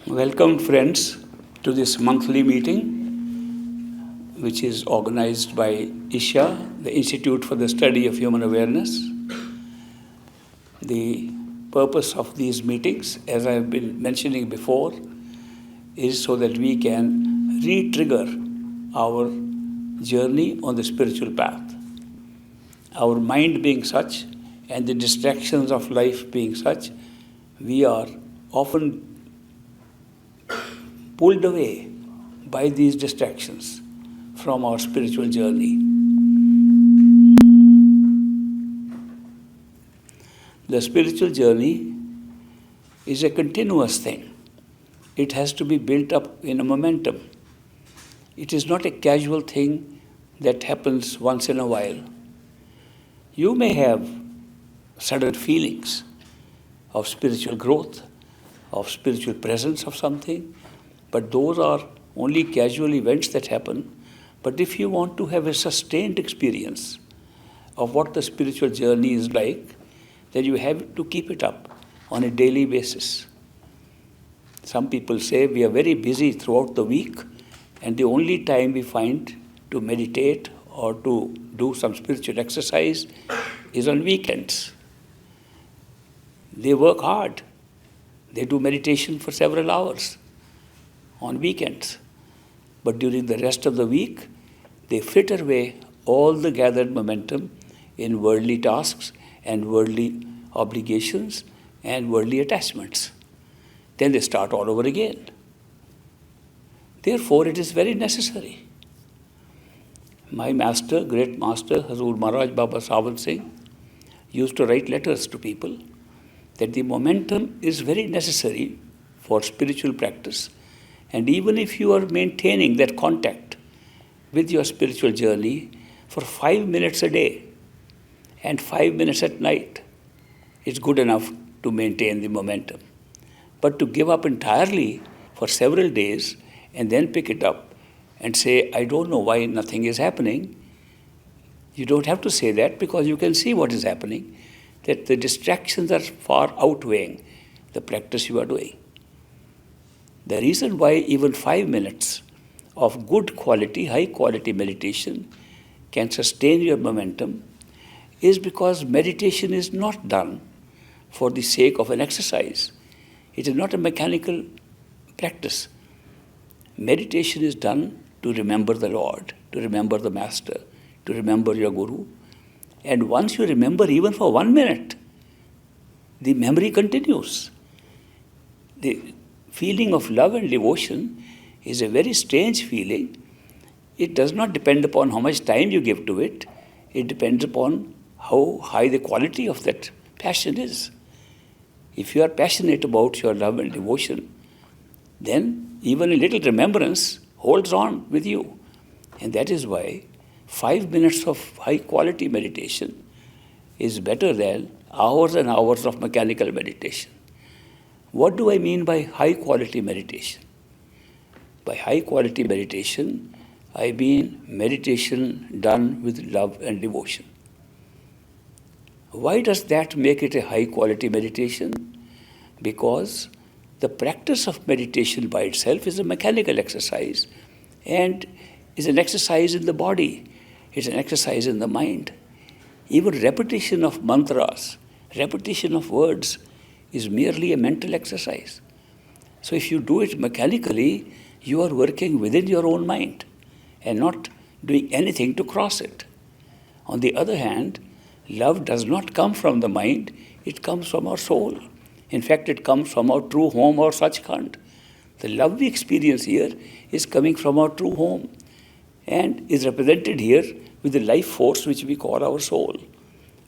Welcome, friends, to this monthly meeting, which is organized by ISHA, the Institute for the Study of Human Awareness. The purpose of these meetings, as I have been mentioning before, is so that we can re-trigger our journey on the spiritual path. Our mind being such, and the distractions of life being such, we are often pulled away by these distractions from our spiritual journey. The spiritual journey is a continuous thing. It has to be built up in a momentum. It is not a casual thing that happens once in a while. You may have sudden feelings of spiritual growth, of spiritual presence of something, but those are only casual events that happen. But if you want to have a sustained experience of what the spiritual journey is like, then you have to keep it up on a daily basis. Some people say we are very busy throughout the week, and the only time we find to meditate or to do some spiritual exercise is on weekends. They work hard. They do meditation for several hours on weekends. But during the rest of the week, they fritter away all the gathered momentum in worldly tasks and worldly obligations and worldly attachments. Then they start all over again. Therefore, it is very necessary. My master, great master, Hazur Maharaj Baba Sawan Singh, used to write letters to people that the momentum is very necessary for spiritual practice. And even if you are maintaining that contact with your spiritual journey for 5 minutes a day and 5 minutes at night, it's good enough to maintain the momentum. But to give up entirely for several days and then pick it up and say, I don't know why nothing is happening, you don't have to say that, because you can see what is happening, that the distractions are far outweighing the practice you are doing. The reason why even 5 minutes of good quality, high quality meditation can sustain your momentum is because meditation is not done for the sake of an exercise. It is not a mechanical practice. Meditation is done to remember the Lord, to remember the Master, to remember your Guru. And once you remember even for 1 minute, the memory continues. The feeling of love and devotion is a very strange feeling. It does not depend upon how much time you give to it. It depends upon how high the quality of that passion is. If you are passionate about your love and devotion, then even a little remembrance holds on with you. And that is why 5 minutes of high quality meditation is better than hours and hours of mechanical meditation. What do I mean by high quality meditation? By high quality meditation, I mean meditation done with love and devotion. Why does that make it a high quality meditation? Because the practice of meditation by itself is a mechanical exercise and is an exercise in the body. It's an exercise in the mind. Even repetition of mantras, repetition of words is merely a mental exercise. So if you do it mechanically, you are working within your own mind and not doing anything to cross it. On the other hand, love does not come from the mind, it comes from our soul. In fact, it comes from our true home or Sachkhand. The love we experience here is coming from our true home and is represented here with the life force which we call our soul.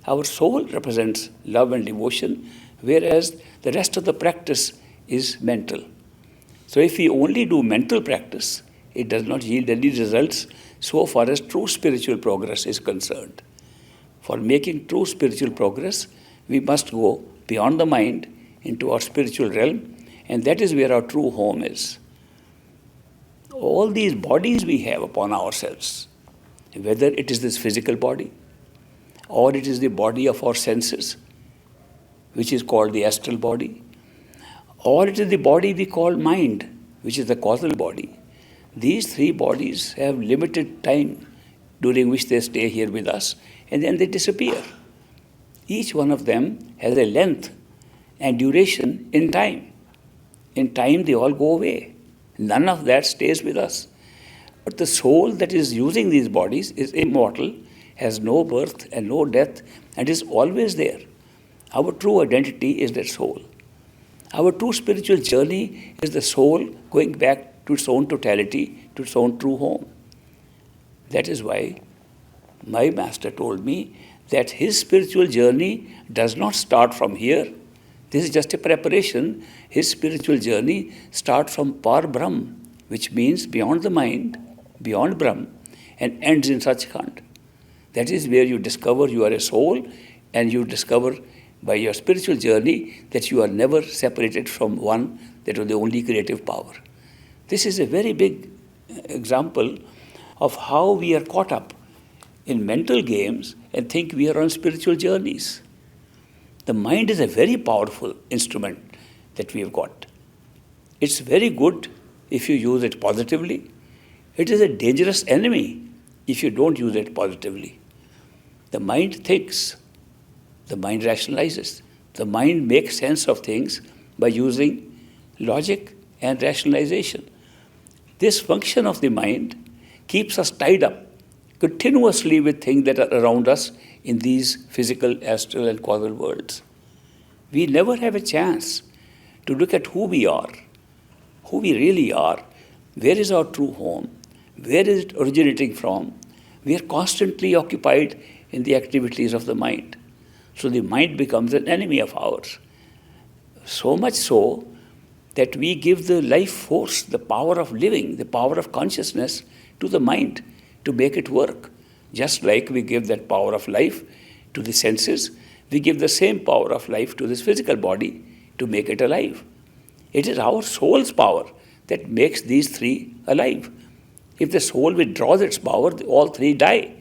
Our soul represents love and devotion, whereas the rest of the practice is mental. So if we only do mental practice, it does not yield any results so far as true spiritual progress is concerned. For making true spiritual progress, we must go beyond the mind into our spiritual realm, and that is where our true home is. All these bodies we have upon ourselves, whether it is this physical body, or it is the body of our senses, which is called the astral body, or it is the body we call mind, which is the causal body. These three bodies have limited time during which they stay here with us, and then they disappear. Each one of them has a length and duration in time. In time, they all go away. None of that stays with us. But the soul that is using these bodies is immortal, has no birth and no death, and is always there. Our true identity is that soul. Our true spiritual journey is the soul going back to its own totality, to its own true home. That is why my master told me that his spiritual journey does not start from here. This is just a preparation. His spiritual journey starts from Par Brahm, which means beyond the mind, beyond Brahm, and ends in Sachkhand. That is where you discover you are a soul, and you discover by your spiritual journey that you are never separated from one that was the only creative power. This is a very big example of how we are caught up in mental games and think we are on spiritual journeys. The mind is a very powerful instrument that we have got. It's very good if you use it positively. It is a dangerous enemy if you don't use it positively. The mind thinks, the mind rationalizes, the mind makes sense of things by using logic and rationalization. This function of the mind keeps us tied up continuously with things that are around us in these physical, astral, and causal worlds. We never have a chance to look at who we are, who we really are, where is our true home, where is it originating from. We are constantly occupied in the activities of the mind. So the mind becomes an enemy of ours. So much so that we give the life force, the power of living, the power of consciousness to the mind to make it work. Just like we give that power of life to the senses, we give the same power of life to this physical body to make it alive. It is our soul's power that makes these three alive. If the soul withdraws its power, all three die.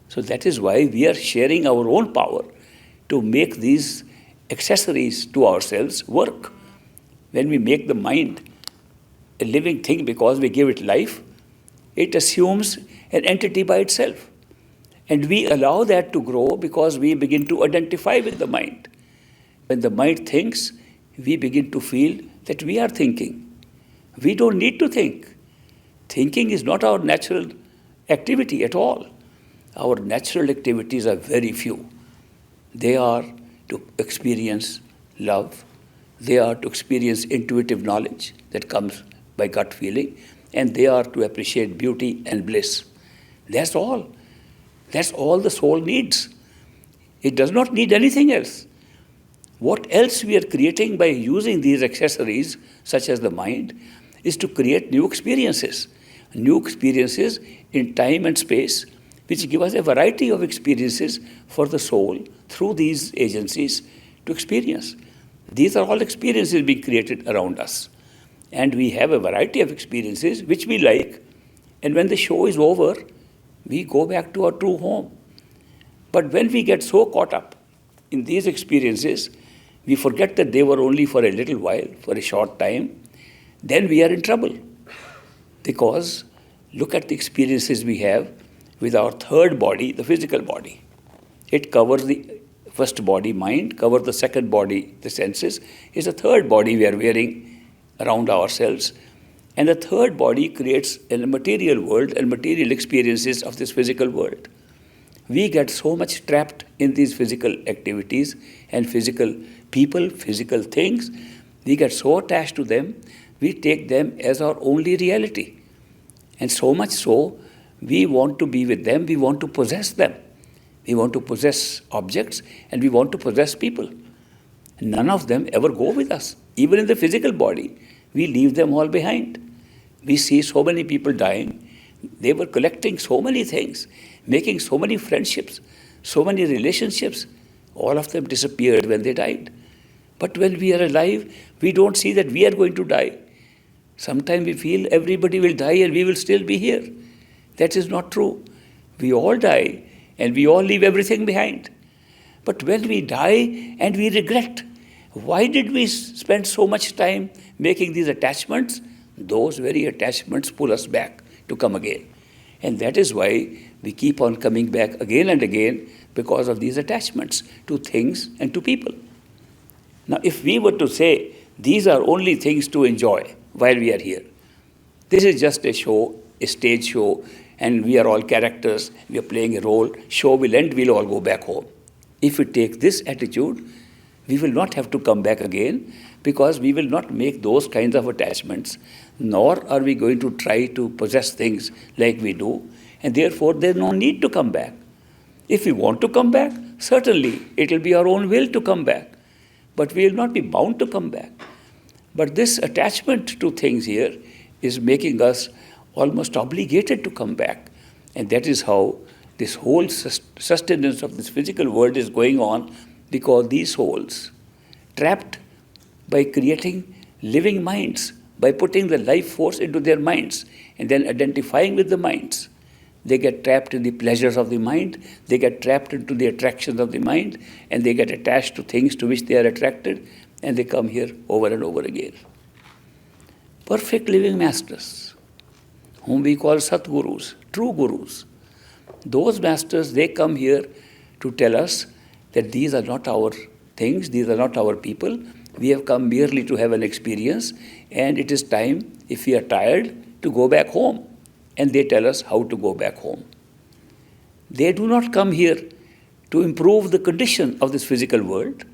So that is why we are sharing our own power to make these accessories to ourselves work. When we make the mind a living thing because we give it life, it assumes an entity by itself. And we allow that to grow because we begin to identify with the mind. When the mind thinks, we begin to feel that we are thinking. We don't need to think. Thinking is not our natural activity at all. Our natural activities are very few. They are to experience love. They are to experience intuitive knowledge that comes by gut feeling. And they are to appreciate beauty and bliss. That's all. That's all the soul needs. It does not need anything else. What else we are creating by using these accessories, such as the mind, is to create new experiences in time and space, which give us a variety of experiences for the soul through these agencies to experience. These are all experiences being created around us. And we have a variety of experiences which we like. And when the show is over, we go back to our true home. But when we get so caught up in these experiences, we forget that they were only for a little while, for a short time, then we are in trouble. Because look at the experiences we have with our third body, the physical body. It covers the first body, mind, covers the second body, the senses. It's the third body we are wearing around ourselves. And the third body creates a material world and material experiences of this physical world. We get so much trapped in these physical activities and physical people, physical things. We get so attached to them, we take them as our only reality. And so much so, we want to be with them, we want to possess them. We want to possess objects and we want to possess people. None of them ever go with us. Even in the physical body, we leave them all behind. We see so many people dying. They were collecting so many things, making so many friendships, so many relationships. All of them disappeared when they died. But when we are alive, we don't see that we are going to die. Sometimes we feel everybody will die and we will still be here. That is not true. We all die and we all leave everything behind. But when we die and we regret, Why did we spend so much time making these attachments? Those very attachments pull us back to come again. And that is why we keep on coming back again and again, because of these attachments to things and to people. Now, if we were to say these are only things to enjoy while we are here, this is just a show, a stage show, and we are all characters, we are playing a role, show will end, we'll all go back home. If we take this attitude, we will not have to come back again, because we will not make those kinds of attachments, nor are we going to try to possess things like we do, and therefore there's no need to come back. If we want to come back, certainly it will be our own will to come back, but we will not be bound to come back. But this attachment to things here is making us almost obligated to come back, and that is how this whole sustenance of this physical world is going on, because these souls, trapped by creating living minds, by putting the life force into their minds and then identifying with the minds, they get trapped in the pleasures of the mind, they get trapped into the attractions of the mind, and they get attached to things to which they are attracted, and they come here over and over again. Perfect living masters, whom we call Satgurus, true gurus, those masters, they come here to tell us that these are not our things, these are not our people. We have come merely to have an experience, and it is time, if we are tired, to go back home. And they tell us how to go back home. They do not come here to improve the condition of this physical world,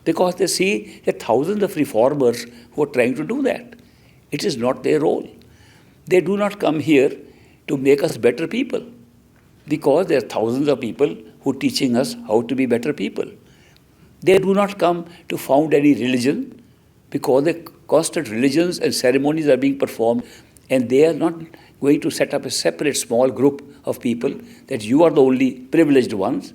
because they see that thousands of reformers who are trying to do that. It is not their role. They do not come here to make us better people, because there are thousands of people who are teaching us how to be better people. They do not come to found any religion, because the constant religions and ceremonies are being performed, and they are not going to set up a separate small group of people that you are the only privileged ones.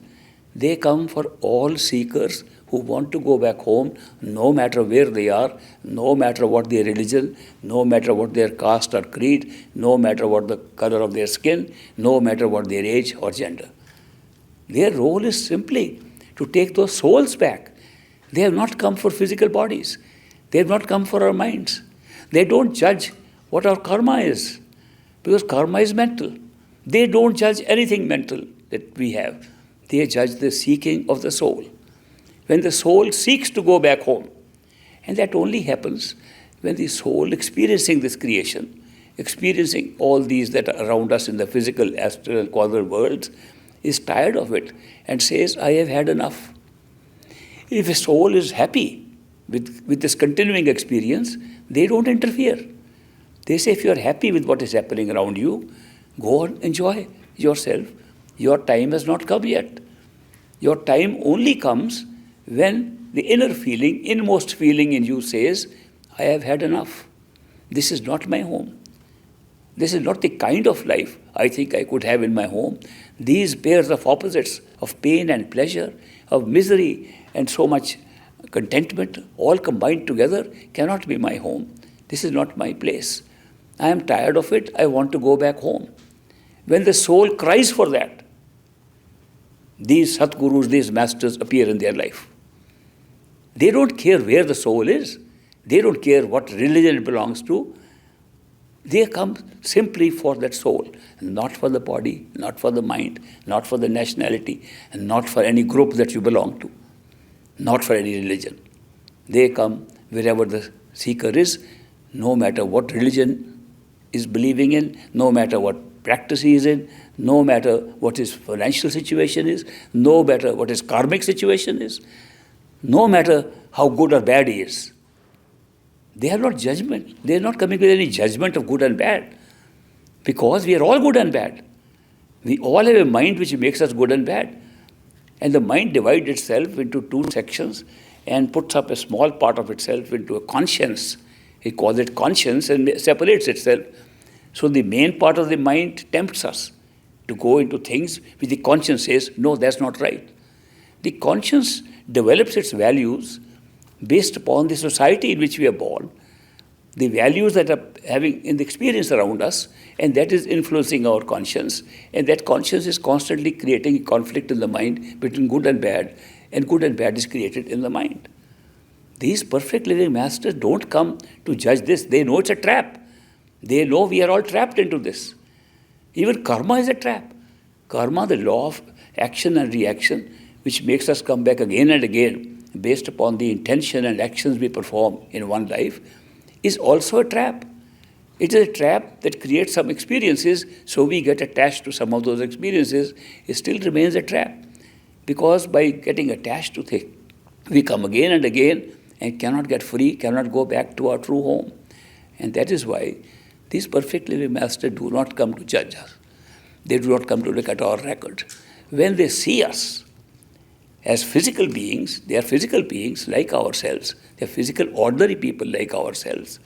They come for all seekers who want to go back home, no matter where they are, no matter what their religion, no matter what their caste or creed, no matter what the color of their skin, no matter what their age or gender. Their role is simply to take those souls back. They have not come for physical bodies. They have not come for our minds. They don't judge what our karma is, because karma is mental. They don't judge anything mental that we have. They judge the seeking of the soul. When the soul seeks to go back home, and that only happens when the soul experiencing this creation, experiencing all these that are around us in the physical, astral, and causal worlds, is tired of it and says, I have had enough. If a soul is happy with this continuing experience, they don't interfere. They say, if you are happy with what is happening around you, go and enjoy yourself. Your time has not come yet. Your time only comes when the inner feeling, inmost feeling in you says, I have had enough. This is not my home. This is not the kind of life I think I could have in my home. These pairs of opposites, of pain and pleasure, of misery and so much contentment, all combined together, cannot be my home. This is not my place. I am tired of it. I want to go back home. When the soul cries for that, these Satgurus, these masters appear in their life. They don't care where the soul is. They don't care what religion it belongs to. They come simply for that soul, not for the body, not for the mind, not for the nationality, and not for any group that you belong to, not for any religion. They come wherever the seeker is, no matter what religion is believing in, no matter what practice he is in, no matter what his financial situation is, no matter what his karmic situation is, no matter how good or bad he is. They are not judgment. They are not coming with any judgment of good and bad, because we are all good and bad. We all have a mind which makes us good and bad. And the mind divides itself into two sections and puts up a small part of itself into a conscience. He calls it conscience and separates itself. So the main part of the mind tempts us to go into things which the conscience says, no, that's not right. The conscience develops its values based upon the society in which we are born, the values that are having in the experience around us, and that is influencing our conscience, and that conscience is constantly creating a conflict in the mind between good and bad is created in the mind. These perfect living masters don't come to judge this. They know it's a trap. They know we are all trapped into this. Even karma is a trap. Karma, the law of action and reaction, which makes us come back again and again based upon the intention and actions we perform in one life, is also a trap. It is a trap that creates some experiences, so we get attached to some of those experiences. It still remains a trap. Because by getting attached to things, we come again and again and cannot get free, cannot go back to our true home. And that is why these perfect living masters do not come to judge us. They do not come to look at our record. When they see us as physical beings, they are physical beings like ourselves. They are physical, ordinary people like ourselves.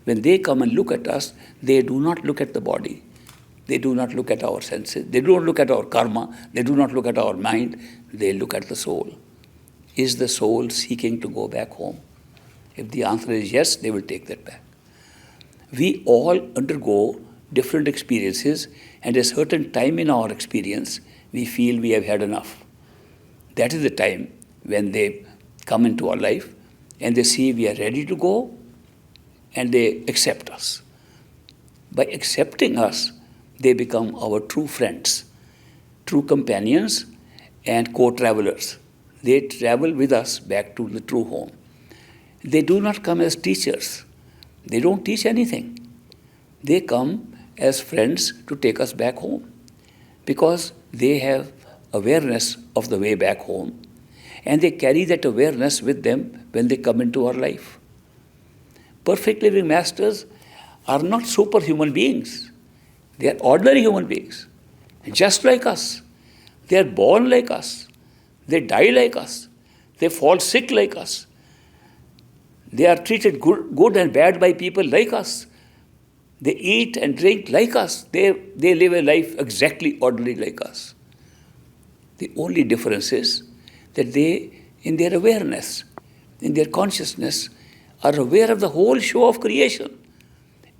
When they come and look at us, they do not look at the body. They do not look at our senses. They do not look at our karma. They do not look at our mind. They look at the soul. Is the soul seeking to go back home? If the answer is yes, they will take that back. We all undergo different experiences, and at a certain time in our experience, we feel we have had enough. That is the time when they come into our life and they see we are ready to go, and they accept us. By accepting us, they become our true friends, true companions, and co-travelers. They travel with us back to the true home. They do not come as teachers. They don't teach anything. They come as friends to take us back home because they have awareness of the way back home, and they carry that awareness with them when they come into our life. Perfect living masters are not superhuman beings. They are ordinary human beings, just like us. They are born like us. They die like us. They fall sick like us. They are treated good and bad by people like us. They eat and drink like us. They live a life exactly ordinary like us. The only difference is that they, in their awareness, in their consciousness, are aware of the whole show of creation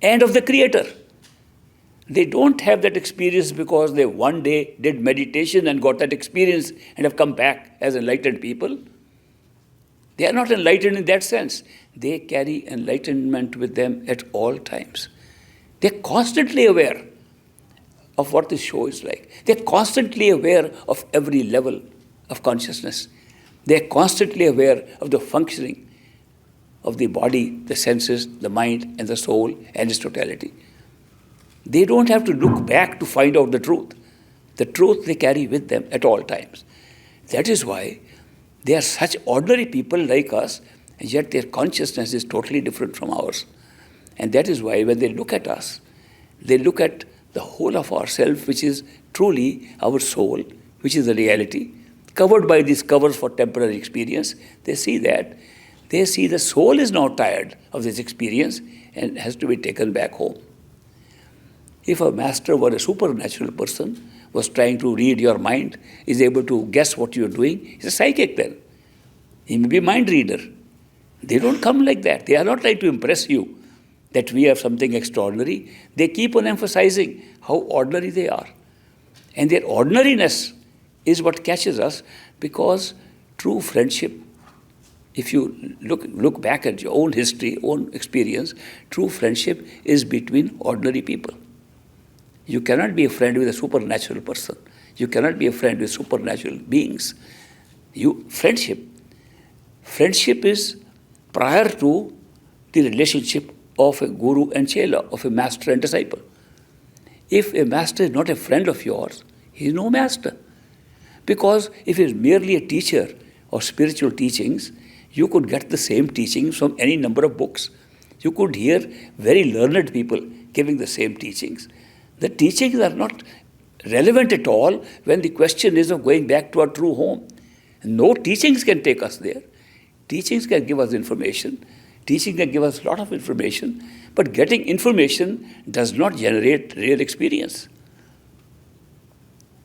and of the Creator. They don't have that experience because they one day did meditation and got that experience and have come back as enlightened people. They are not enlightened in that sense. They carry enlightenment with them at all times. They're constantly aware of what this show is like. They're constantly aware of every level of consciousness. They're constantly aware of the functioning of the body, the senses, the mind, and the soul, and its totality. They don't have to look back to find out the truth. The truth they carry with them at all times. That is why they are such ordinary people like us, and yet their consciousness is totally different from ours. And that is why when they look at us, they look at the whole of ourself, which is truly our soul, which is the reality, covered by these covers for temporary experience. They see that. They see the soul is now tired of this experience and has to be taken back home. If a master were a supernatural person, was trying to read your mind, is able to guess what you're doing, he's a psychic then. He may be a mind reader. They don't come like that. They are not trying to impress you that we have something extraordinary. They keep on emphasizing how ordinary they are. And their ordinariness is what catches us, because true friendship, if you look back at your own history, own experience, true friendship is between ordinary people. You cannot be a friend with a supernatural person. You cannot be a friend with supernatural beings. Friendship is prior to the relationship of a guru and chela, of a master and disciple. If a master is not a friend of yours, he is no master. Because if he is merely a teacher of spiritual teachings, you could get the same teachings from any number of books. You could hear very learned people giving the same teachings. The teachings are not relevant at all when the question is of going back to our true home. No teachings can take us there. Teachings can give us information. Teaching can give us a lot of information. But getting information does not generate real experience.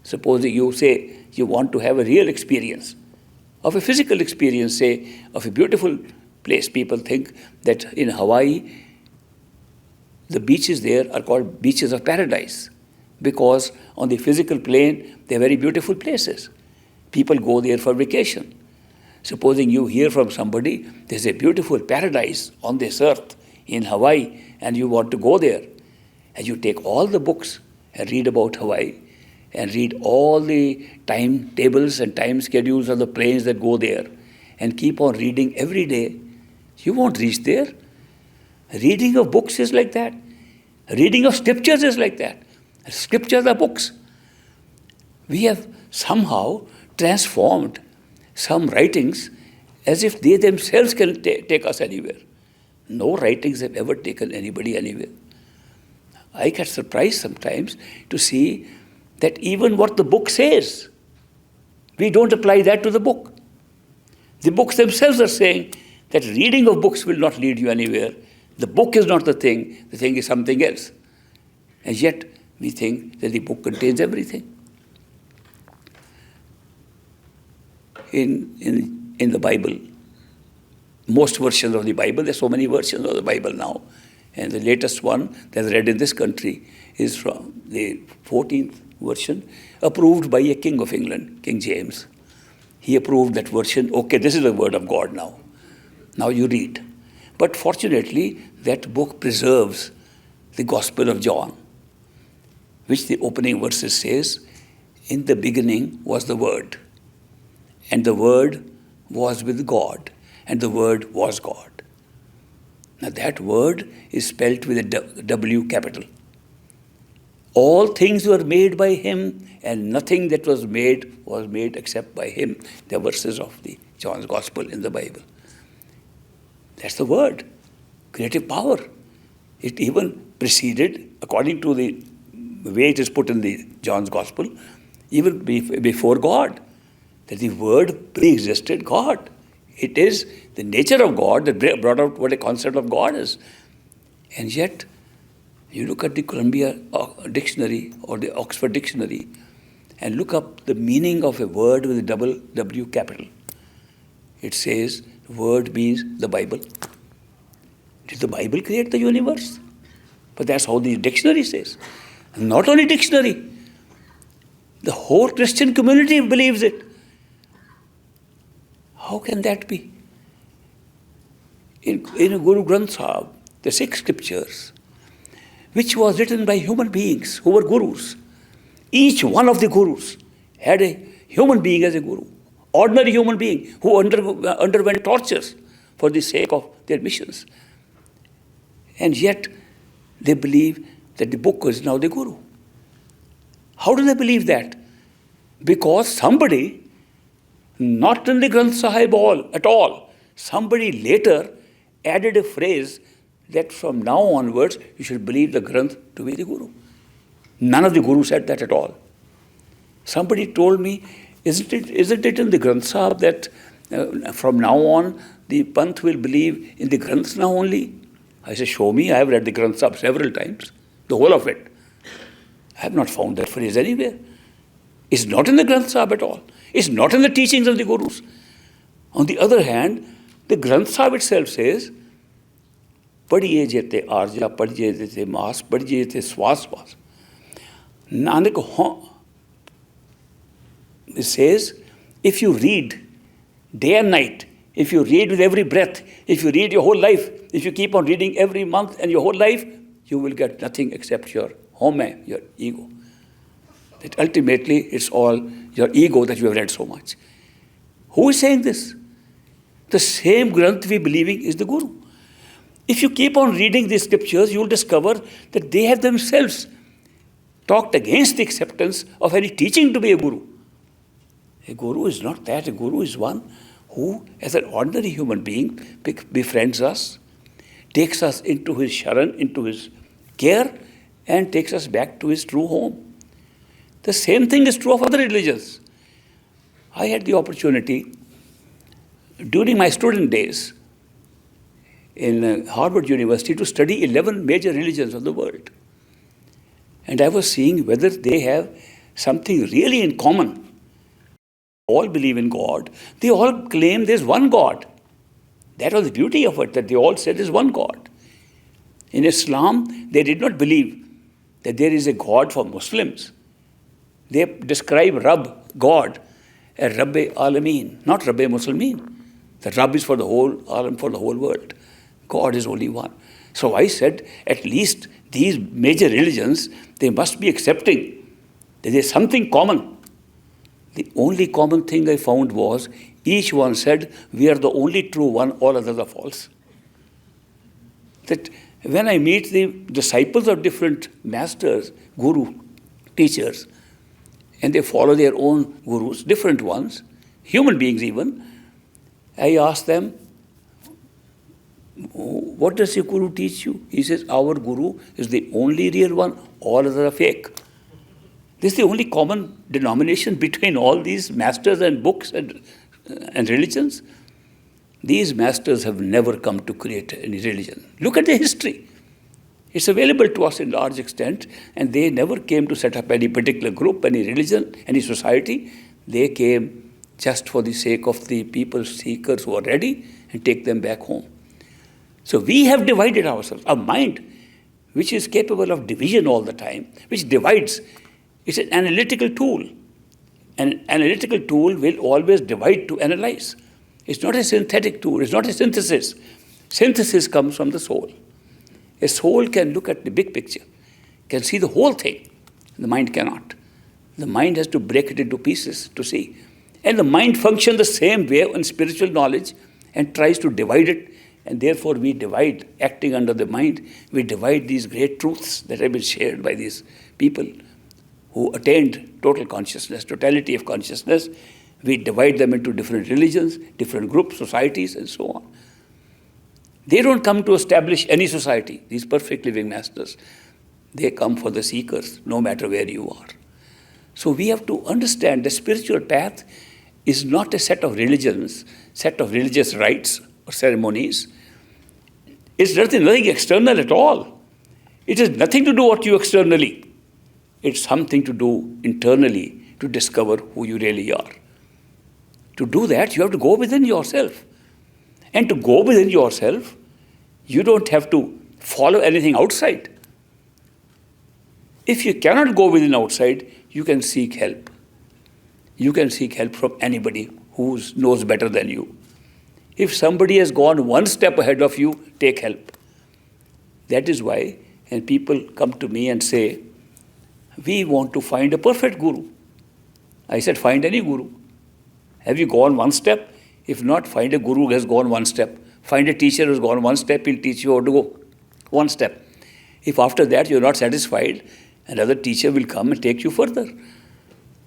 Supposing you say you want to have a real experience, of a physical experience, say, of a beautiful place. People think that in Hawaii, the beaches there are called beaches of paradise, because on the physical plane, they're very beautiful places. People go there for vacation. Supposing you hear from somebody, there's a beautiful paradise on this earth in Hawaii, and you want to go there. And you take all the books and read about Hawaii, and read all the timetables and time schedules of the planes that go there, and keep on reading every day. You won't reach there. Reading of books is like that. Reading of scriptures is like that. Scriptures are books. We have somehow transformed some writings as if they themselves can take us anywhere. No writings have ever taken anybody anywhere. I get surprised sometimes to see that even what the book says, we don't apply that to the book. The books themselves are saying that reading of books will not lead you anywhere. The book is not the thing is something else. And yet we think that the book contains everything. In the Bible, most versions of the Bible, there's so many versions of the Bible now, and the latest one that's read in this country is from the 14th version, approved by a king of England, King James. He approved that version. Okay, this is the word of God now. Now you read. But fortunately, that book preserves the Gospel of John, which the opening verses says, in the beginning was the Word, and the Word was with God, and the Word was God. Now that word is spelt with a W capital. All things were made by him, and nothing that was made except by him. The verses of the John's Gospel in the Bible. That's the word. Creative power. It even preceded, according to the way it is put in the John's Gospel, even before God. That the word pre-existed God. It is the nature of God that brought out what a concept of God is. And yet, you look at the Columbia Dictionary or the Oxford Dictionary and look up the meaning of a word with a double W capital. It says the word means the Bible. Did the Bible create the universe? But that's how the dictionary says. And not only dictionary, the whole Christian community believes it. How can that be? In Guru Granth Sahib, the 6 scriptures, which was written by human beings who were gurus. Each one of the gurus had a human being as a guru, ordinary human being who underwent tortures for the sake of their missions. And yet they believe that the book is now the guru. How do they believe that? Because somebody, not in the Granth Sahib at all, somebody later added a phrase that from now onwards you should believe the Granth to be the Guru. None of the Gurus said that at all. Somebody told me, isn't it in the Granth Sahib that from now on the Panth will believe in the Granths now only? I said, show me. I have read the Granth Sahib several times, the whole of it. I have not found that phrase anywhere. It's not in the Granth Sahib at all. It's not in the teachings of the Gurus. On the other hand, the Granth Sahib itself says, Padiye jete arja, padiye jete maas, padiye jete swas was. Nanak, it says, if you read day and night, if you read with every breath, if you read your whole life, if you keep on reading every month and your whole life, you will get nothing except your home, your ego. That ultimately it's all your ego that you have read so much. Who is saying this? The same Granth we believing is the Guru. If you keep on reading these scriptures, you will discover that they have themselves talked against the acceptance of any teaching to be a Guru. A Guru is not that. A Guru is one who, as an ordinary human being, befriends us, takes us into his sharan, into his care, and takes us back to his true home. The same thing is true of other religions. I had the opportunity during my student days in Harvard University to study 11 major religions of the world. And I was seeing whether they have something really in common. All believe in God. They all claim there's one God. That was the beauty of it, that they all said there's one God. In Islam, they did not believe that there is a God for Muslims. They describe Rabb, God, as Rabbe Alameen, not Rabbe Muslimin. The Rabb is for the whole alam, for the whole world. God is only one. So I said, at least these major religions, they must be accepting that there is something common. The only common thing I found was, each one said, we are the only true one, all others are false. That when I meet the disciples of different masters, guru, teachers, and they follow their own gurus, different ones, human beings even, I ask them, what does your guru teach you? He says, our guru is the only real one, all others are fake. This is the only common denomination between all these masters and books and religions. These masters have never come to create any religion. Look at the history. It's available to us in large extent, and they never came to set up any particular group, any religion, any society. They came just for the sake of the people, seekers who are ready, and take them back home. So we have divided ourselves. Our mind, which is capable of division all the time, which divides, it's an analytical tool. An analytical tool will always divide to analyze. It's not a synthetic tool. It's not a synthesis. Synthesis comes from the soul. A soul can look at the big picture, can see the whole thing. The mind cannot. The mind has to break it into pieces to see. And the mind functions the same way in spiritual knowledge and tries to divide it. And therefore we divide, acting under the mind, we divide these great truths that have been shared by these people who attained total consciousness, totality of consciousness. We divide them into different religions, different groups, societies, and so on. They don't come to establish any society, these perfect living masters. They come for the seekers, no matter where you are. So we have to understand the spiritual path is not a set of religions, set of religious rites or ceremonies. It's nothing external at all. It has nothing to do what you externally. It's something to do internally to discover who you really are. To do that, you have to go within yourself. And to go within yourself, you don't have to follow anything outside. If you cannot go within outside, you can seek help. You can seek help from anybody who knows better than you. If somebody has gone one step ahead of you, take help. That is why, and people come to me and say, we want to find a perfect guru. I said, find any guru. Have you gone one step? If not, find a guru who has gone one step. Find a teacher who has gone one step, he'll teach you how to go one step. If after that you're not satisfied, another teacher will come and take you further.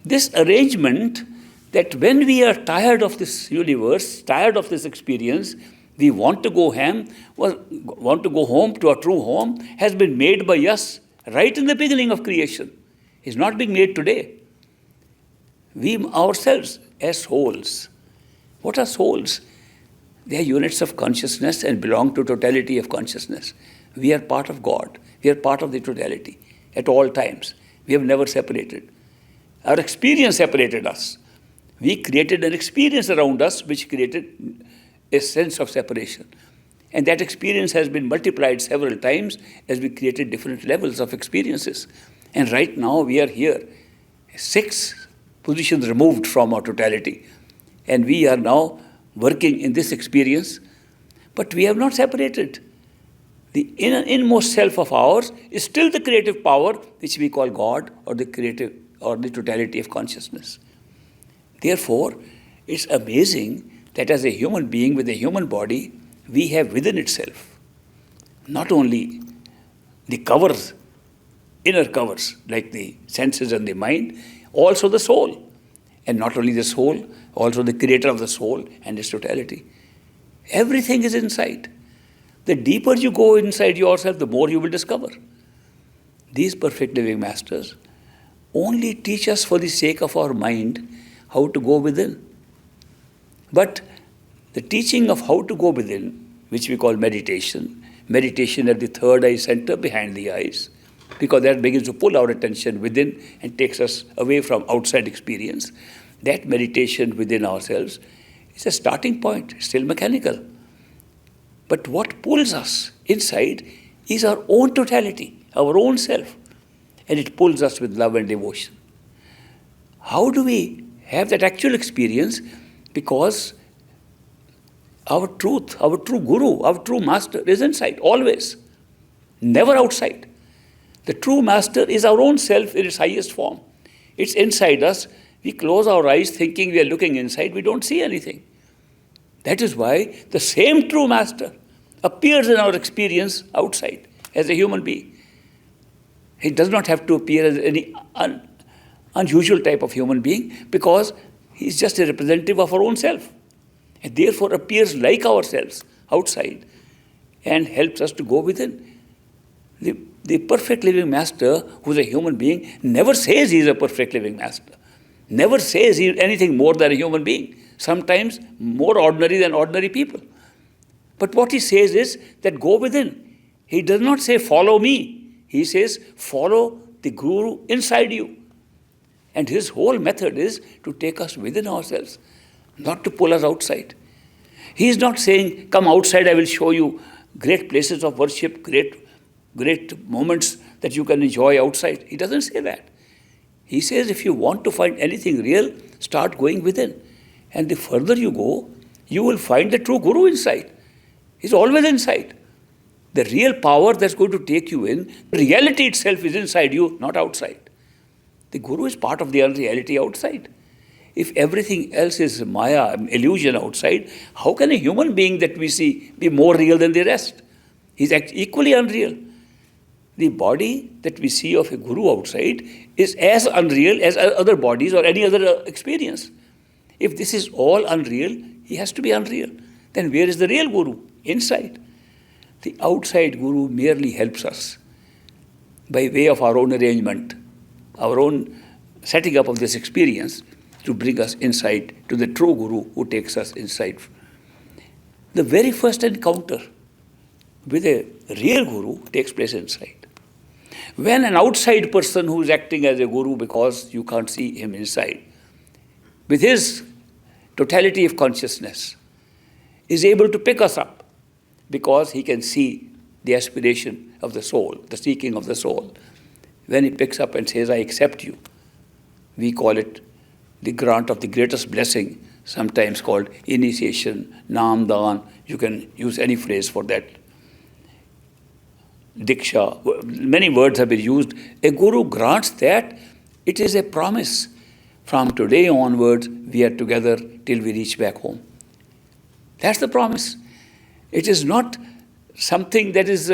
This arrangement that when we are tired of this universe, tired of this experience, we want to go home to our true home, has been made by us right in the beginning of creation. It's not being made today. We ourselves as souls. What are souls? They are units of consciousness and belong to totality of consciousness. We are part of God. We are part of the totality at all times. We have never separated. Our experience separated us. We created an experience around us which created a sense of separation. And that experience has been multiplied several times as we created different levels of experiences. And right now we are here, 6 positions removed from our totality. And we are now working in this experience, but we have not separated. The inmost self of ours is still the creative power which we call God or the creative or the totality of consciousness. Therefore, it's amazing that as a human being with a human body, we have within itself not only the covers, inner covers, like the senses and the mind, also the soul. And not only the soul, also the creator of the soul and its totality. Everything is inside. The deeper you go inside yourself, the more you will discover. These perfect living masters only teach us for the sake of our mind how to go within. But the teaching of how to go within, which we call meditation at the third eye center behind the eyes, because that begins to pull our attention within and takes us away from outside experience. That meditation within ourselves is a starting point, still mechanical. But what pulls us inside is our own totality, our own self. And it pulls us with love and devotion. How do we have that actual experience? Because Our truth, our true guru, our true master is inside, always. Never outside. The true master is our own self in its highest form. It's inside us. We close our eyes thinking we are looking inside. We don't see anything. That is why the same true master appears in our experience outside as a human being. He does not have to appear as any unusual type of human being because he is just a representative of our own self. And therefore appears like ourselves outside and helps us to go within. The perfect living master, who is a human being, never says he is a perfect living master. Never says he is anything more than a human being. Sometimes more ordinary than ordinary people. But what he says is that go within. He does not say follow me. He says follow the guru inside you. And his whole method is to take us within ourselves, not to pull us outside. He is not saying, come outside, I will show you great places of worship, great moments that you can enjoy outside. He doesn't say that. He says, if you want to find anything real, start going within. And the further you go, you will find the true guru inside. He's always inside. The real power that's going to take you in, reality itself is inside you, not outside. The guru is part of the unreality outside. If everything else is maya, illusion outside, how can a human being that we see be more real than the rest? He's equally unreal. The body that we see of a guru outside is as unreal as other bodies or any other experience. If this is all unreal, he has to be unreal. Then where is the real guru? Inside. The outside guru merely helps us by way of our own arrangement, our own setting up of this experience to bring us inside to the true guru who takes us inside. The very first encounter with a real guru takes place inside. When an outside person who is acting as a guru because you can't see him inside, with his totality of consciousness, is able to pick us up because he can see the aspiration of the soul, the seeking of the soul. When he picks up and says, I accept you, we call it the grant of the greatest blessing, sometimes called initiation, nam dan. You can use any phrase for that. Diksha, many words have been used. A guru grants that. It is a promise. From today onwards, we are together till we reach back home. That's the promise. It is not something that is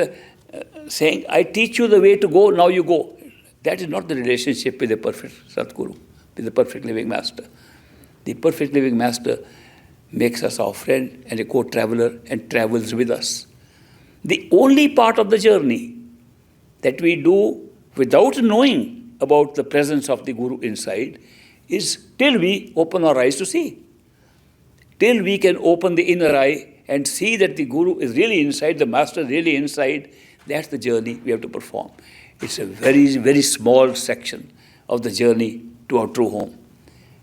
saying, I teach you the way to go, now you go. That is not the relationship with the perfect Satguru, with the perfect living master. The perfect living master makes us our friend and a co-traveler and travels with us. The only part of the journey that we do without knowing about the presence of the Guru inside is till we open our eyes to see. Till we can open the inner eye and see that the Guru is really inside, the Master is really inside, that's the journey we have to perform. It's a very, very small section of the journey to our true home.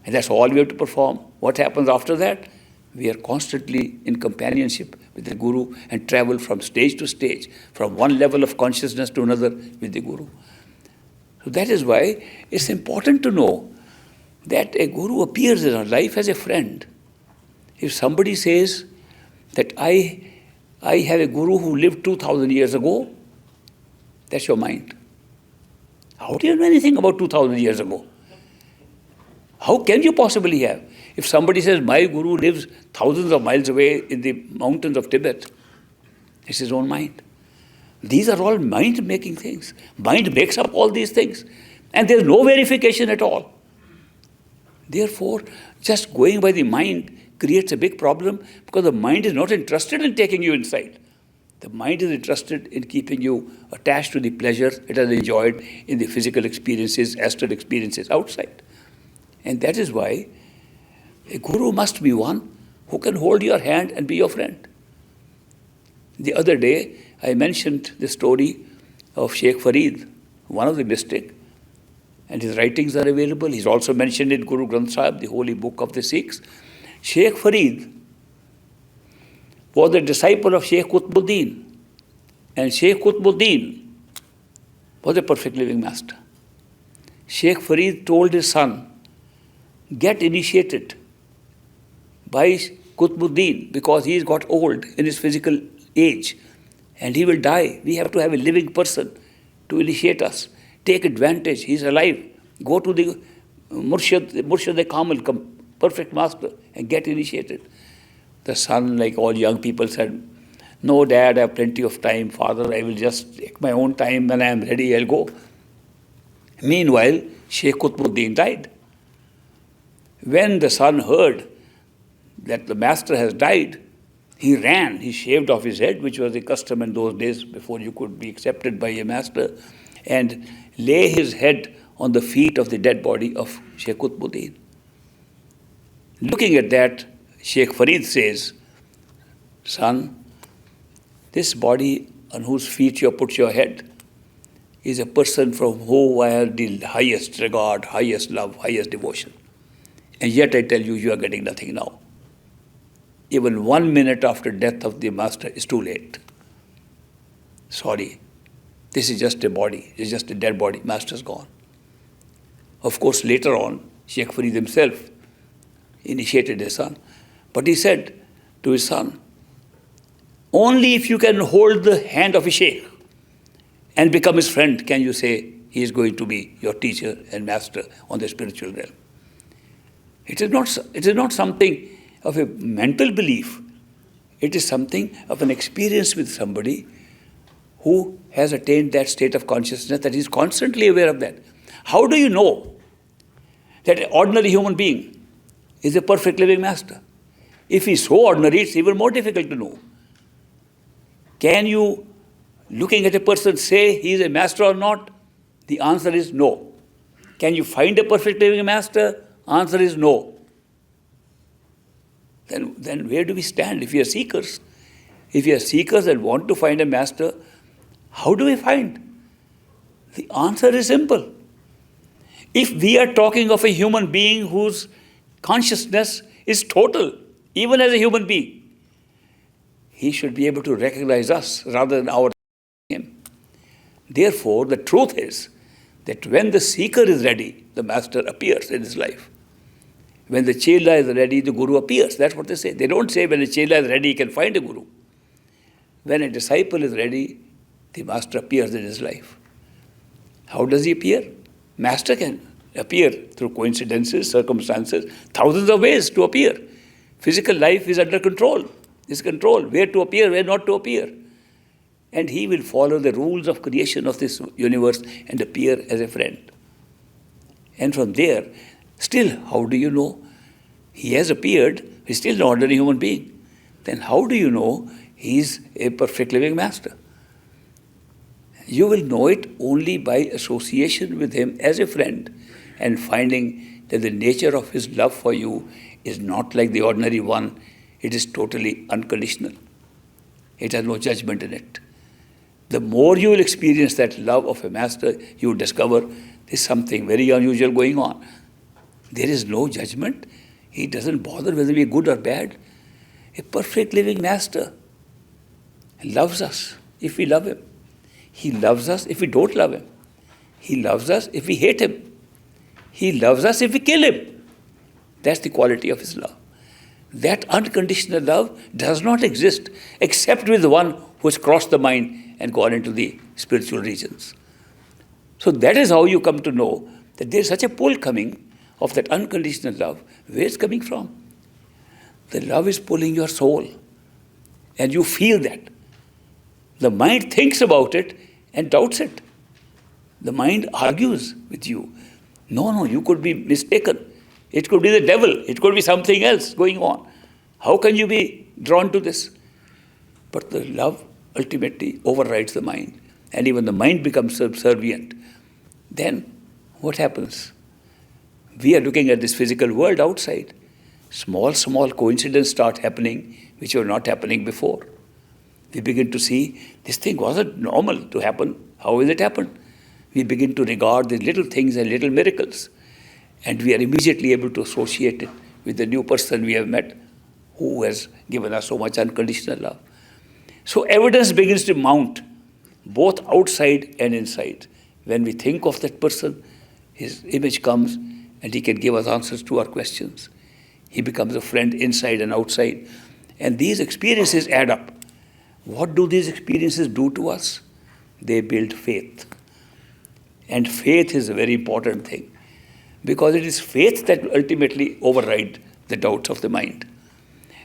And that's all we have to perform. What happens after that? We are constantly in companionship with the Guru and travel from stage to stage, from one level of consciousness to another with the Guru. So that is why it's important to know that a Guru appears in our life as a friend. If somebody says that I have a Guru who lived 2,000 years ago, that's your mind. How do you know anything about 2,000 years ago? How can you possibly have? If somebody says, my Guru lives thousands of miles away in the mountains of Tibet, it's his own mind. These are all mind-making things. Mind makes up all these things. And there's no verification at all. Therefore, just going by the mind creates a big problem because the mind is not interested in taking you inside. The mind is interested in keeping you attached to the pleasures it has enjoyed in the physical experiences, astral experiences outside. And that is why a Guru must be one who can hold your hand and be your friend. The other day, I mentioned the story of Sheikh Farid, one of the mystics, and his writings are available. He's also mentioned in Guru Granth Sahib, the holy book of the Sikhs. Sheikh Farid was the disciple of Sheikh Qutbuddin, and Sheikh Qutbuddin was a perfect living master. Sheikh Farid told his son, get initiated by Qutbuddin, because he's got old in his physical age and he will die. We have to have a living person to initiate us. Take advantage. He's alive. Go to the Murshid-e-Kamil, perfect master, and get initiated. The son, like all young people, said, "No, Dad, I have plenty of time. Father, I will just take my own time. When I am ready, I'll go." Meanwhile, Sheikh Qutbuddin died. When the son heard that the master has died, he ran. He shaved off his head, which was the custom in those days before you could be accepted by a master, and lay his head on the feet of the dead body of Sheikh Qutbuddin. Looking at that, Sheikh Farid says, "Son, this body on whose feet you put your head is a person from whom I have the highest regard, highest love, highest devotion. And yet I tell you, you are getting nothing now. Even 1 minute after death of the master is too late. Sorry, this is just a body, it's just a dead body, master's gone." Of course, later on, Sheikh Farid himself initiated his son. But he said to his son, "Only if you can hold the hand of a sheikh and become his friend can you say he is going to be your teacher and master on the spiritual realm." It is not something of a mental belief. It is something of an experience with somebody who has attained that state of consciousness that he is constantly aware of that. How do you know that an ordinary human being is a perfect living master? If he is so ordinary, it's even more difficult to know. Can you, looking at a person, say he is a master or not? The answer is no. Can you find a perfect living master? Answer is no. Then where do we stand if we are seekers? If we are seekers and want to find a master, how do we find? The answer is simple. If we are talking of a human being whose consciousness is total, even as a human being, he should be able to recognize us rather than our him. Therefore, the truth is that when the seeker is ready, the master appears in his life. When the chela is ready, the guru appears. That's what they say. They don't say when the chela is ready, he can find a guru. When a disciple is ready, the master appears in his life. How does he appear? Master can appear through coincidences, circumstances, thousands of ways to appear. Physical life is under control. Is control, where to appear, where not to appear. And he will follow the rules of creation of this universe and appear as a friend. And from there, still, how do you know? He has appeared, he's still an ordinary human being. Then how do you know he's a perfect living master? You will know it only by association with him as a friend and finding that the nature of his love for you is not like the ordinary one. It is totally unconditional. It has no judgment in it. The more you will experience that love of a master, you will discover there's something very unusual going on. There is no judgment. He doesn't bother whether we are good or bad. A perfect living master loves us if we love him. He loves us if we don't love him. He loves us if we hate him. He loves us if we kill him. That's the quality of his love. That unconditional love does not exist except with the one who has crossed the mind and gone into the spiritual regions. So that is how you come to know that there is such a pull coming of that unconditional love. Where is it coming from? The love is pulling your soul. And you feel that. The mind thinks about it and doubts it. The mind argues with you. No, you could be mistaken. It could be the devil. It could be something else going on. How can you be drawn to this? But the love ultimately overrides the mind. And even the mind becomes subservient. Then what happens? We are looking at this physical world outside. Small coincidences start happening which were not happening before. We begin to see this thing wasn't normal to happen. How will it happen? We begin to regard these little things as little miracles. And we are immediately able to associate it with the new person we have met who has given us so much unconditional love. So evidence begins to mount both outside and inside. When we think of that person, his image comes and he can give us answers to our questions. He becomes a friend inside and outside. And these experiences add up. What do these experiences do to us? They build faith. And faith is a very important thing, because it is faith that will ultimately override the doubts of the mind.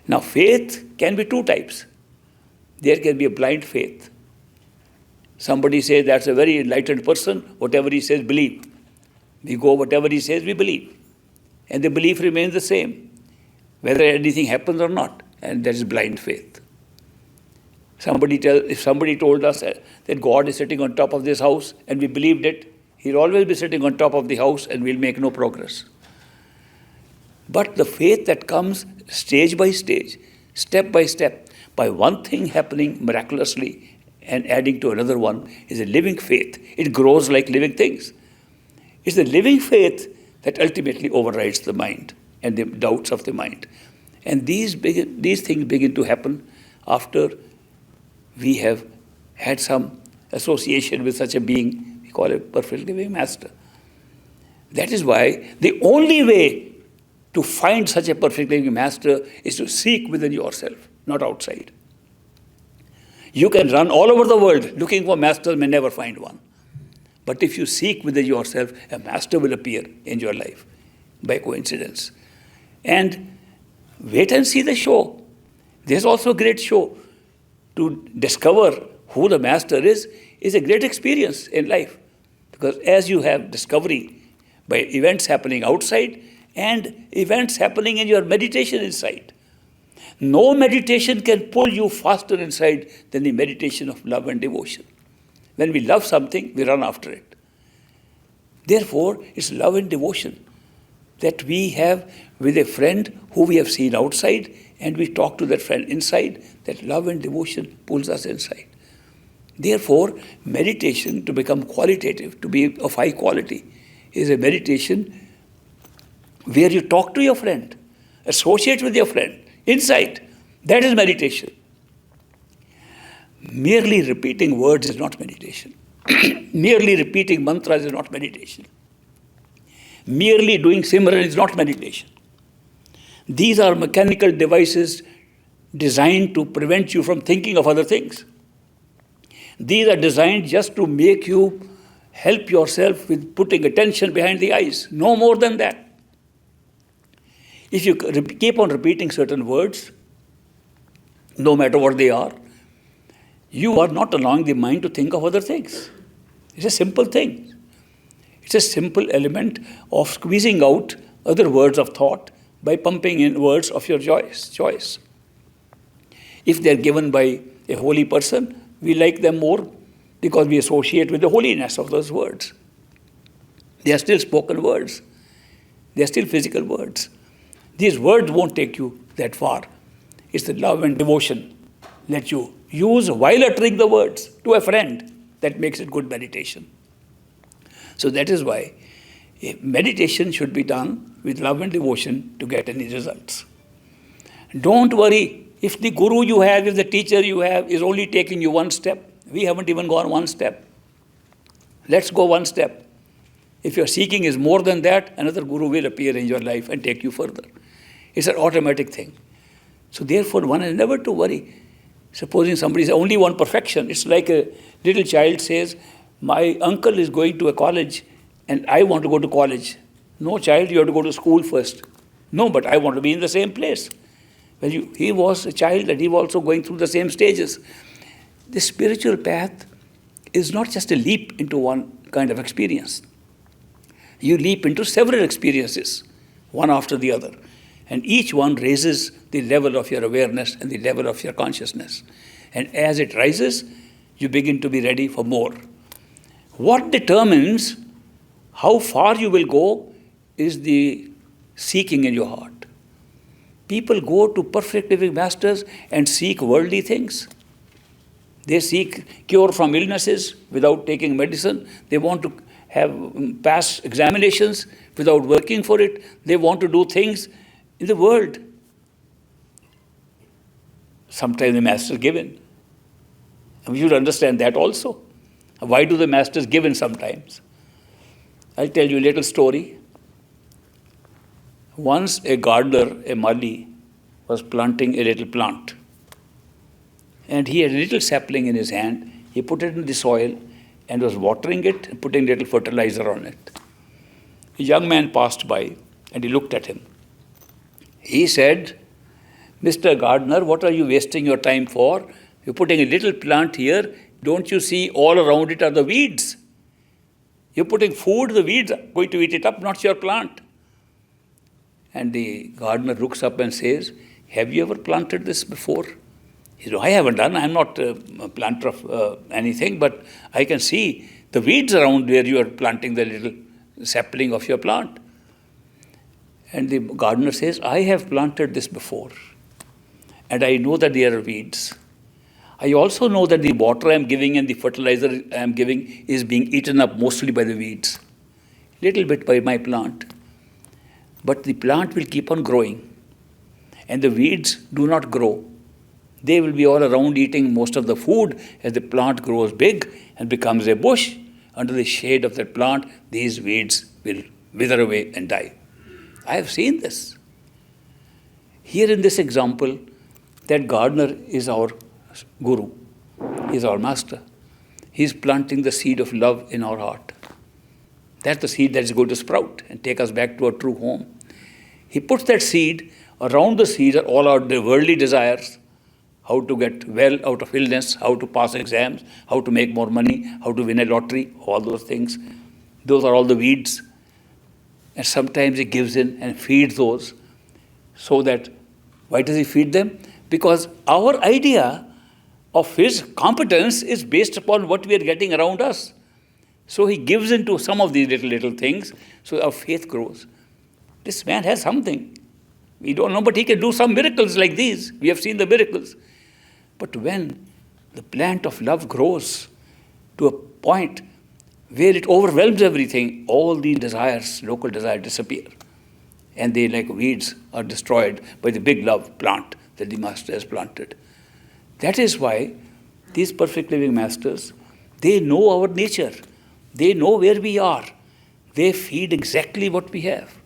Now, faith can be two types. There can be a blind faith. Somebody says, that's a very enlightened person, whatever he says, believe. We go, whatever he says, we believe. And the belief remains the same, whether anything happens or not. And that is blind faith. If somebody told us that God is sitting on top of this house and we believed it, he'll always be sitting on top of the house and we'll make no progress. But the faith that comes stage by stage, step by step, by one thing happening miraculously and adding to another one, is a living faith. It grows like living things. It's the living faith that ultimately overrides the mind and the doubts of the mind. And these things begin to happen after we have had some association with such a being we call a perfect living master. That is why the only way to find such a perfect living master is to seek within yourself, not outside. You can run all over the world looking for masters, may never find one. But if you seek within yourself, a master will appear in your life by coincidence. And wait and see the show. There's also a great show. To discover who the master is a great experience in life. Because as you have discovery by events happening outside and events happening in your meditation inside. No meditation can pull you faster inside than the meditation of love and devotion. When we love something, we run after it. Therefore, it's love and devotion that we have with a friend who we have seen outside, and we talk to that friend inside. That love and devotion pulls us inside. Therefore, meditation, to become qualitative, to be of high quality, is a meditation where you talk to your friend, associate with your friend, inside. That is meditation. Merely repeating words is not meditation. Merely repeating mantras is not meditation. Merely doing Simran is not meditation. These are mechanical devices designed to prevent you from thinking of other things. These are designed just to make you help yourself with putting attention behind the eyes. No more than that. If you keep on repeating certain words, no matter what they are, you are not allowing the mind to think of other things. It's a simple thing. It's a simple element of squeezing out other words of thought by pumping in words of your choice. If they're given by a holy person, we like them more because we associate with the holiness of those words. They are still spoken words. They are still physical words. These words won't take you that far. It's the love and devotion that you use while uttering the words to a friend that makes it good meditation. So that is why meditation should be done with love and devotion to get any results. Don't worry if the guru you have, if the teacher you have is only taking you one step. We haven't even gone one step. Let's go one step. If your seeking is more than that, another guru will appear in your life and take you further. It's an automatic thing. So therefore, one is never to worry. Supposing somebody says only one perfection, it's like a little child says, my uncle is going to a college and I want to go to college. No, child, you have to go to school first. No, but I want to be in the same place. Well, he was a child and he was also going through the same stages. The spiritual path is not just a leap into one kind of experience. You leap into several experiences, one after the other. And each one raises the level of your awareness and the level of your consciousness. And as it rises, you begin to be ready for more. What determines how far you will go is the seeking in your heart. People go to perfect living masters and seek worldly things. They seek cure from illnesses without taking medicine. They want to pass examinations without working for it. They want to do things in the world. Sometimes the masters give in. And we should understand that also. Why do the masters give in sometimes? I'll tell you a little story. Once a gardener, a Mali, was planting a little plant. And he had a little sapling in his hand. He put it in the soil and was watering it and putting little fertilizer on it. A young man passed by and he looked at him. He said, "Mr. Gardener, what are you wasting your time for? You're putting a little plant here. Don't you see all around it are the weeds? You're putting food, the weeds are going to eat it up, not your plant." And the gardener looks up and says, "Have you ever planted this before?" He said, "I haven't done. I'm not a planter of anything, but I can see the weeds around where you are planting the little sapling of your plant." And the gardener says, "I have planted this before, and I know that there are weeds. I also know that the water I am giving and the fertilizer I am giving is being eaten up mostly by the weeds, little bit by my plant. But the plant will keep on growing, and the weeds do not grow. They will be all around eating most of the food. As the plant grows big and becomes a bush, under the shade of that plant, these weeds will wither away and die." I have seen this. Here in this example, that gardener is our guru, he is our master. He is planting the seed of love in our heart. That's the seed that is going to sprout and take us back to our true home. He puts that seed. Around the seed are all our worldly desires: how to get well out of illness, how to pass exams, how to make more money, how to win a lottery, all those things. Those are all the weeds. And sometimes he gives in and feeds those. So that, why does he feed them? Because our idea of his competence is based upon what we are getting around us. So he gives into some of these little things, so our faith grows. This man has something. We don't know, but he can do some miracles like these. We have seen the miracles. But when the plant of love grows to a point where it overwhelms everything, all these desires, local desires, disappear. And they, like weeds, are destroyed by the big love plant that the master has planted. That is why these perfect living masters, they know our nature. They know where we are. They feed exactly what we have.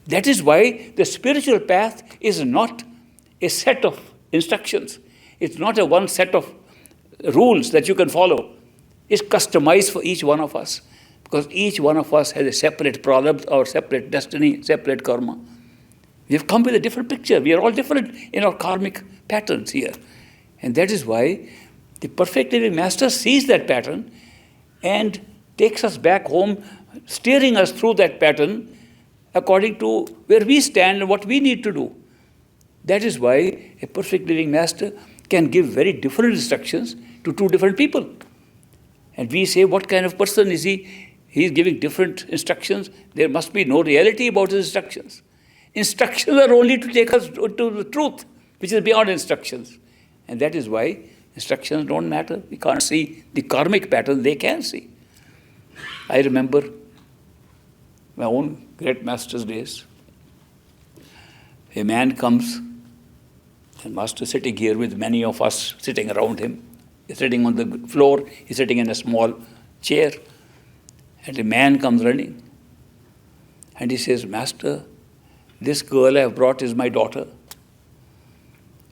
That is why the spiritual path is not a set of instructions. It's not a one set of rules that you can follow. It's customized for each one of us, because each one of us has a separate problem, or separate destiny, separate karma. We have come with a different picture. We are all different in our karmic patterns here. And that is why the perfect living master sees that pattern and takes us back home, steering us through that pattern according to where we stand and what we need to do. That is why a perfect living master can give very different instructions to two different people. And we say, what kind of person is he? He is giving different instructions. There must be no reality about his instructions. Instructions are only to take us to the truth, which is beyond instructions. And that is why instructions don't matter. We can't see the karmic pattern, they can see. I remember my own great master's days. A man comes, and master sitting here with many of us sitting around him. He's sitting on the floor, he's sitting in a small chair, and a man comes running. And he says, "Master, this girl I have brought is my daughter,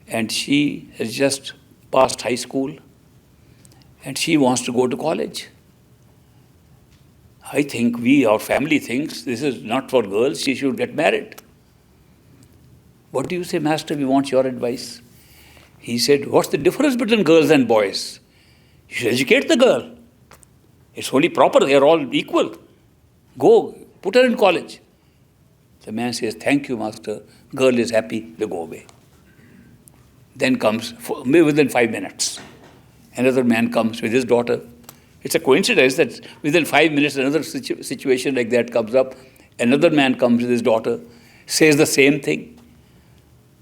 and she has just passed high school, and she wants to go to college. I think our family thinks this is not for girls, she should get married. What do you say, Master? We want your advice." He said, "What's the difference between girls and boys? You should educate the girl. It's only proper, they are all equal. Go, put her in college." The man says, "Thank you, Master. Girl is happy, they go away." Then comes, within 5 minutes, another man comes with his daughter. It's a coincidence that within 5 minutes another situation like that comes up. Another man comes with his daughter, says the same thing.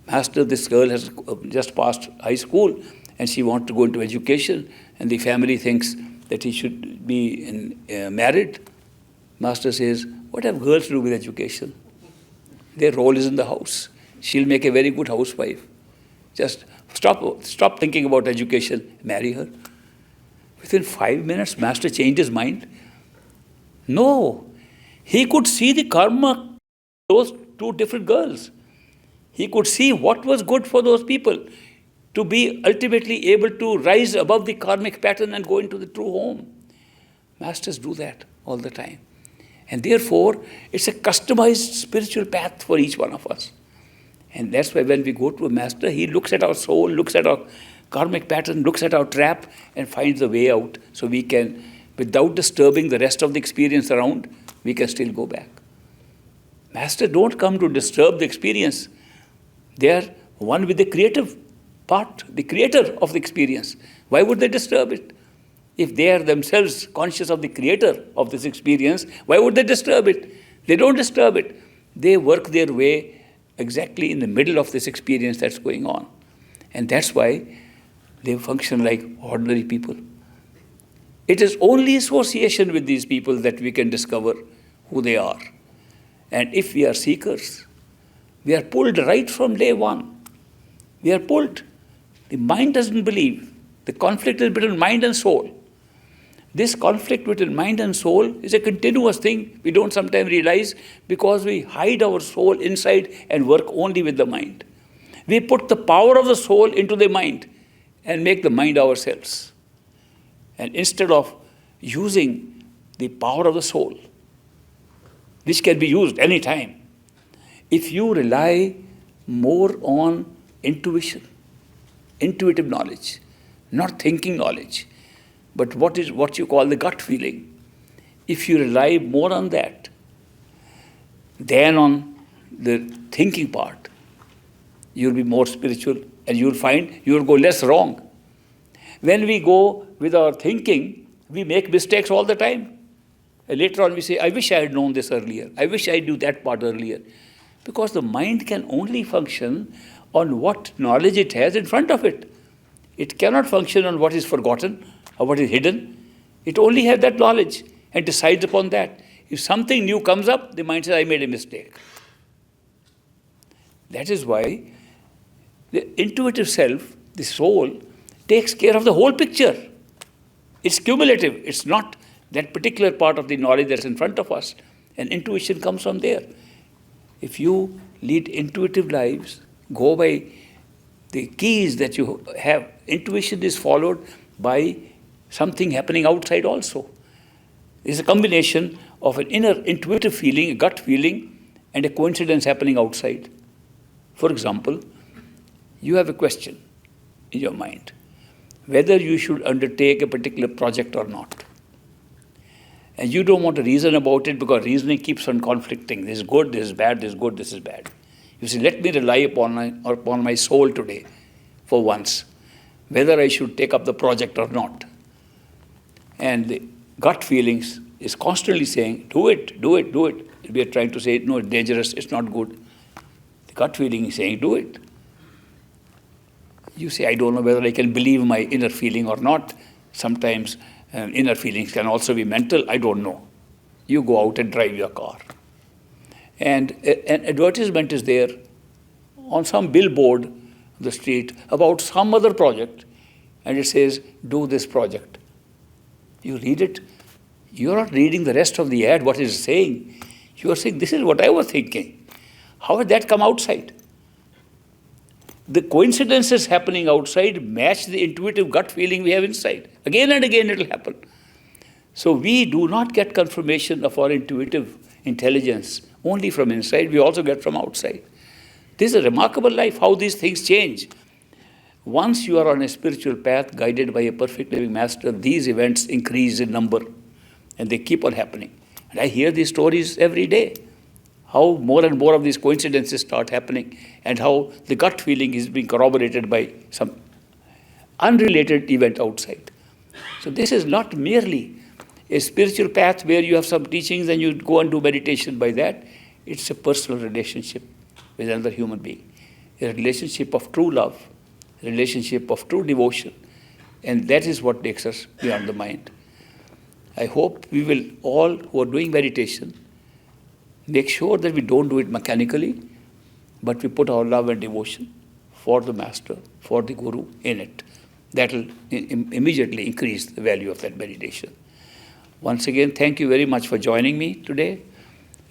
"Master, this girl has just passed high school and she wants to go into education, and the family thinks that he should be married." Master says, "What have girls to do with education? Their role is in the house. She'll make a very good housewife. Just stop thinking about education, marry her." Within 5 minutes, Master changed his mind. No, he could see the karma those two different girls. He could see what was good for those people to be ultimately able to rise above the karmic pattern and go into the true home. Masters do that all the time. And therefore, it's a customized spiritual path for each one of us. And that's why when we go to a master, he looks at our soul, looks at our karmic pattern, looks at our trap, and finds a way out so we can, without disturbing the rest of the experience around, we can still go back. Masters don't come to disturb the experience. They are one with the creative part, the creator of the experience. Why would they disturb it? If they are themselves conscious of the creator of this experience, why would they disturb it? They don't disturb it. They work their way exactly in the middle of this experience that's going on. And that's why they function like ordinary people. It is only association with these people that we can discover who they are. And if we are seekers, we are pulled right from day one. We are pulled. The mind doesn't believe. The conflict is between mind and soul. This conflict between mind and soul is a continuous thing we don't sometimes realize because we hide our soul inside and work only with the mind. We put the power of the soul into the mind and make the mind ourselves. And instead of using the power of the soul, which can be used anytime, if you rely more on intuition, intuitive knowledge, not thinking knowledge, but what you call the gut feeling, if you rely more on that than on the thinking part, you'll be more spiritual and you'll find you'll go less wrong. When we go with our thinking, we make mistakes all the time. And later on we say, I wish I had known this earlier. I wish I knew that part earlier. Because the mind can only function on what knowledge it has in front of it. It cannot function on what is forgotten or what is hidden. It only has that knowledge and decides upon that. If something new comes up, the mind says, I made a mistake. That is why the intuitive self, the soul, takes care of the whole picture. It's cumulative. It's not that particular part of the knowledge that's in front of us. And intuition comes from there. If you lead intuitive lives, go by the keys that you have, intuition is followed by something happening outside also. It's a combination of an inner intuitive feeling, a gut feeling, and a coincidence happening outside. For example, you have a question in your mind, whether you should undertake a particular project or not. And you don't want to reason about it because reasoning keeps on conflicting. This is good, this is bad, this is good, this is bad. You say, let me rely upon my soul today for once, whether I should take up the project or not. And the gut feelings is constantly saying, do it, do it, do it. We are trying to say, no, it's dangerous, it's not good. The gut feeling is saying, do it. You say, I don't know whether I can believe my inner feeling or not. Sometimes inner feelings can also be mental. I don't know. You go out and drive your car. And an advertisement is there on some billboard on the street about some other project. And it says, do this project. You read it. You're not reading the rest of the ad, what it's saying. You are saying, this is what I was thinking. How did that come outside? The coincidences happening outside match the intuitive gut feeling we have inside. Again and again it will happen. So we do not get confirmation of our intuitive intelligence only from inside, we also get from outside. This is a remarkable life, how these things change. Once you are on a spiritual path guided by a perfect living master, these events increase in number and they keep on happening. And I hear these stories every day. How more and more of these coincidences start happening and how the gut feeling is being corroborated by some unrelated event outside. So this is not merely a spiritual path where you have some teachings and you go and do meditation by that. It's a personal relationship with another human being, a relationship of true love, a relationship of true devotion. And that is what takes us beyond the mind. I hope we will all who are doing meditation make sure that we don't do it mechanically, but we put our love and devotion for the Master, for the Guru in it. That will immediately increase the value of that meditation. Once again, thank you very much for joining me today.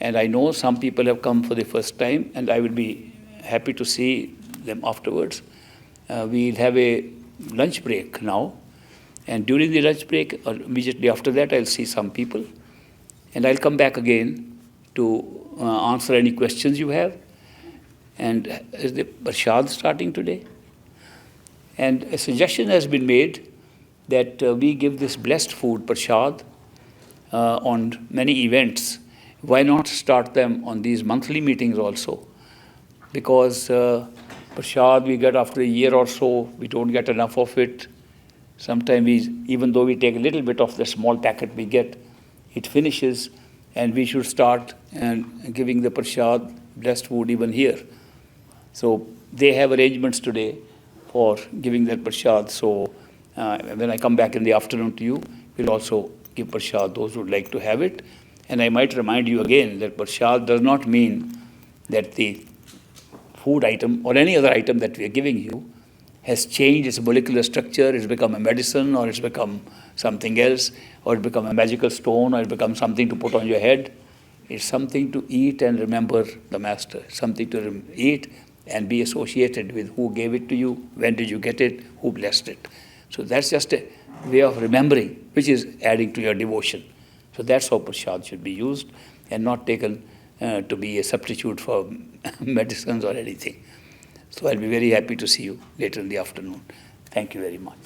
And I know some people have come for the first time, and I will be happy to see them afterwards. We'll have a lunch break now. And during the lunch break, or immediately after that, I'll see some people. And I'll come back again to answer any questions you have. And is the Prashad starting today? And a suggestion has been made that we give this blessed food, Prashad, on many events. Why not start them on these monthly meetings also? Because Prashad we get after a year or so, we don't get enough of it. Sometimes even though we take a little bit of the small packet we get, it finishes, and we should start and giving the Prashad, blessed food, even here. So they have arrangements today for giving that Prashad. So when I come back in the afternoon to you, we'll also give Prashad those who would like to have it. And I might remind you again that Prashad does not mean that the food item or any other item that we are giving you has changed its molecular structure, it's become a medicine, or it's become something else, or it's become a magical stone, or it's become something to put on your head. It's something to eat and remember the Master, something to eat and be associated with who gave it to you, when did you get it, who blessed it. So that's just a way of remembering, which is adding to your devotion. So that's how Prashad should be used and not taken to be a substitute for medicines or anything. So I'll be very happy to see you later in the afternoon. Thank you very much.